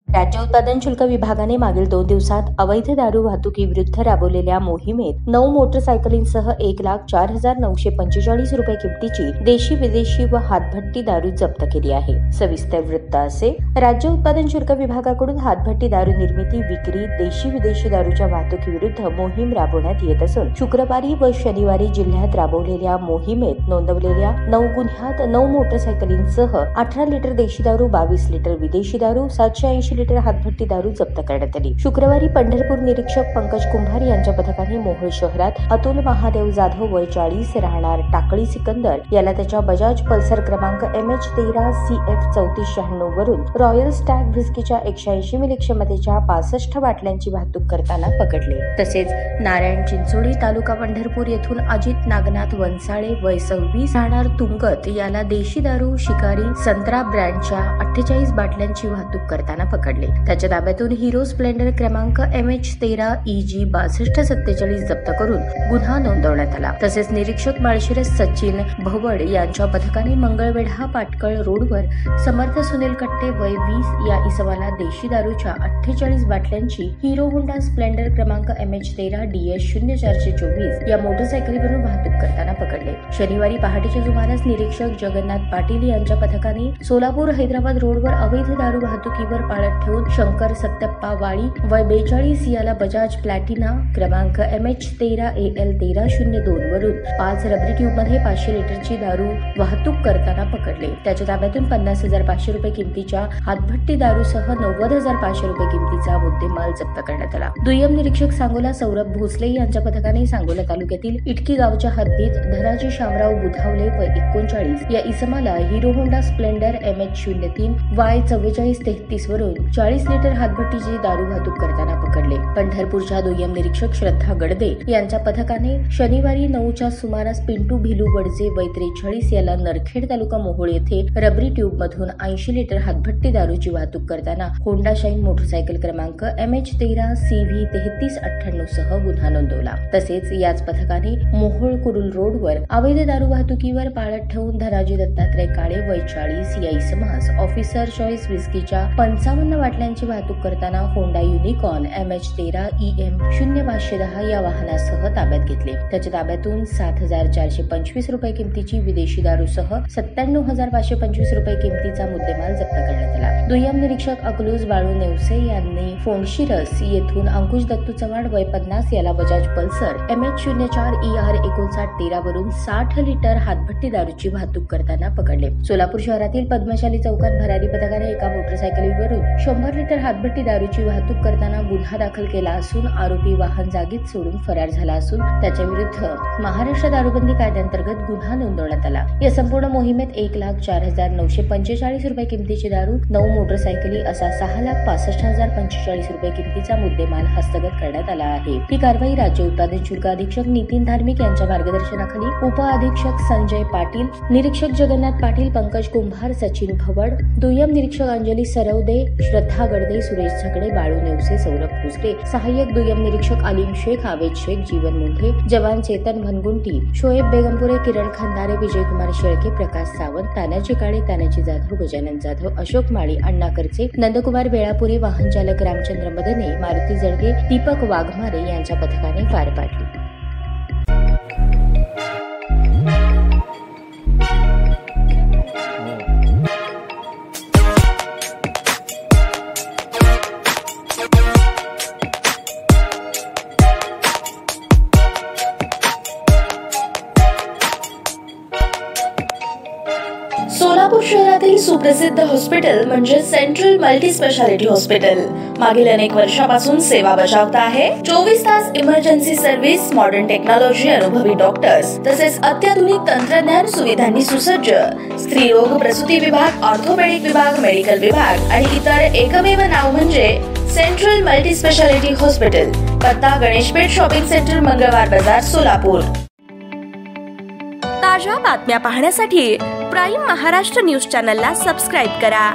राज्य उत्पादन शुल्क विभागाने मागील 2 दिवसात अवैध दारू वाहतुकीविरुद्ध राबवलेल्या मोहिमेत 9 मोटरसायकलींसह 1,04,945 रुपये किमतीची देशी विदेशी व हातभट्टी दारू जप्त केली आहे। सविस्तर वृत्त असे, राज्य उत्पादन शुल्क विभागाकडून हातभट्टी दारू निर्मिती, विक्री, देशी विदेशी दारूच्या वाहतुकीविरुद्ध मोहीम राबवण्यात येत असून शुक्रवारी व शनिवारी जिल्ह्यात राबवलेल्या मोहिमेत नोंदवलेल्या 9 गुन्ह्यात 9 मोटरसायकलींसह 18 लिटर देशी दारू, 22 लिटर विदेशी दारू, 780 लिटर हातभट्टी दारू जप्त करण्यात आली। शुक्रवारी पंढरपूर निरीक्षक पंकज कुंभार यांच्या पथकाने मोहोळ शहरात अतुल महादेव जाधव वय 40 राहणार टाकळी सिकंदर याला त्याच्या बजाज पल्सर क्रमांक MH13 CF 3496 वरून रॉयल स्टॅग व्हिस्कीच्या 180 मिली क्षमतेच्या 65 बाटल्यांची वाहतूक करताना पकडले। तसेच नारायण चिंचोळी तालुका पंढरपूर येथून अजित नागनाथ वनसाळे वय 26 राहणार तुंगत याला देशी दारू शिकारी संत्रा ब्रँडच्या 48 बाटल्यांची वाहतूक करताना पकडले। त्याच्या ताब्यातून हिरो स्प्लेंडर क्रमांक MH13 EG 6247 जप्त करून गुन्हा नोंदवण्यात आला। तसेच निरीक्षक माळशिरस सचिन भवड यांच्या पथकाने मंगळवेढा पाटकळ रोडवर समर्थ सुनील कट्टे वय 20 या इसमाला देशी दारूच्या 48 बाटल्यांची हिरो होंडा स्प्लेंडर क्रमांक MH13 DS 0424 या मोटरसायकलीवरून वाहतूक करताना पकडले। शनिवारी पहाटेच्या सुमारास निरीक्षक जगन्नाथ पाटील यांच्या पथकाने सोलापूर हैदराबाद रोडवर अवैध दारू वाहतुकीवर पाळत ठेवून शंकर सत्तप्पा वाळी वय 42 याला बजाज प्लॅटिना क्रमांक MH13 AL 1302 वरून 5 रबरी ट्यूबमध्ये 500 लिटरची दारू वाहतूक करताना पकडले। त्याच्या ताब्यातून 50,500 रुपये किमतीच्या हातभट्टी दारूसह 90,500 रुपये किमतीचा मुद्देमाल जप्त करण्यात आला। दुय्यम निरीक्षक सांगोला सौरभ भोसले यांच्या पथकाने सांगोला तालुक्यातील इटकी गावच्या हद्दीत धनाजी शामराव बुधावले वय 39 या इसमाला hero Honda Splendor MH03 Y 4433 वरून 40 लिटर हातभट्टीची दारू वाहतूक करताना पकडले। पंढरपूरच्या दुय्यम निरीक्षक श्रद्धा गडदे यांच्या पथकाने शनिवारी 9च्या सुमारास पिंटू भिलू वडजे वय 43 याला नरखेड तालुका मोहोळ येथे रबरी ट्यूब मधून 80 लिटर हातभट्टी दारूची वाहतूक करताना होंडा शाईन मोटरसायकल क्रमांक MH13 CV 3398 सह गुन्हा नोंदवला। तसेच याच पथकाने मोहोळ कुरुल रोडवर अवैध दारू वाहतुकीवर पाळत ठेवून धनाजी दत्तात्रय काळे वय 40 या इसमास ऑफिसर चॉईस विस्कीच्या 55 बाटल्यांची वाहतूक करताना होंडा युनिकॉर्न MH13 EM 0510 या वाहनासह ताब्यात घेतले। त्याच्या ताब्यातून 7,425 रुपये किमतीची विदेशी दारूसह 97,525 रुपये किमतीचा मुद्देमाल जप्त करण्यात आला। दुय्यम निरीक्षक अकलूज बाळू नेवसे यांनी फोंडशिरस येथून अंकुश दत्तू चव्हाण वय 50 याला बजाज पल्सर MH04 ER 5913 वरून 60 लिटर हातभट्टी दारूची वाहतूक करताना पकडले। सोलापूर शहरातील पद्मशाली चौकात भरारी पथकाने एका मोटरसायकलीवरून 100 लिटर हातभट्टी दारूची वाहतूक करताना गुन्हा दाखल केला असून आरोपी वाहन जागीच सोडून फरार झाला असून त्याच्या विरुद्ध महाराष्ट्र दारूबंदी कायद्याअंतर्गत गुन्हा नोंदवण्यात आला। या संपूर्ण मोहिमेत 1,04,945 रुपये किमतीची दारू, 9 मोटरसायकली असा 6,65,045 रुपये किमतीचा मुद्देमाल हस्तगत करण्यात आला आहे। ही कारवाई राज्य उत्पादन शुल्क अधीक्षक नितीन धार्मिक यांच्या मार्गदर्शनाखाली उप अधीक्षक संजय पाटील, निरीक्षक जगन्नाथ पाटील, पंकज कुंभार, सचिन भवड, दुय्यम निरीक्षक अंजली सरवदे, श्रद्धा गडदे, सुरेश झगडे, बाळू नेवसे, सौरभ भोसले, सहाय्यक दुय्यम निरीक्षक आलिम शेख, आवेद शेख, जीवन मुंढे, जवान चेतन भनगुंटी, शोएब बेगमपुरे, किरण खंदारे, विजयकुमार शेळके, प्रकाश सावंत, तानाजी काळे, तानाजी जाधव, गजानन जाधव, अशोक माळी, अण्णा करचे, नंदकुमार बेळापुरे, वाहन चालक रामचंद्र मदने, मारुती जळगे, दीपक वाघमारे यांच्या पथकाने पार पाडली। सोलापूर शहरातील सुप्रसिद्ध हॉस्पिटल म्हणजे सेंट्रल मल्टी स्पेशालिटी हॉस्पिटल मागील अनेक वर्षापासून सेवा बजावत आहे। 24 तास इमर्जन्सी सर्व्हिस, मॉडर्न टेक्नॉलॉजी, अनुभवी डॉक्टर्स तसेच अत्याधुनिक तंत्रज्ञान सुविधांनी सुसज्ज स्त्रीरोग प्रसूती विभाग, ऑर्थोपेडिक विभाग, मेडिकल विभाग आणि इतर एकमेव नाव म्हणजे सेंट्रल मल्टी स्पेशालिटी हॉस्पिटल। पत्ता गणेशपेठ शॉपिंग सेंटर, मंगळवार बाजार, सोलापूर। ताज्या बातम्या पाहण्यासाठी प्राईम महाराष्ट्र न्यूज चॅनलला सबस्क्राईब करा।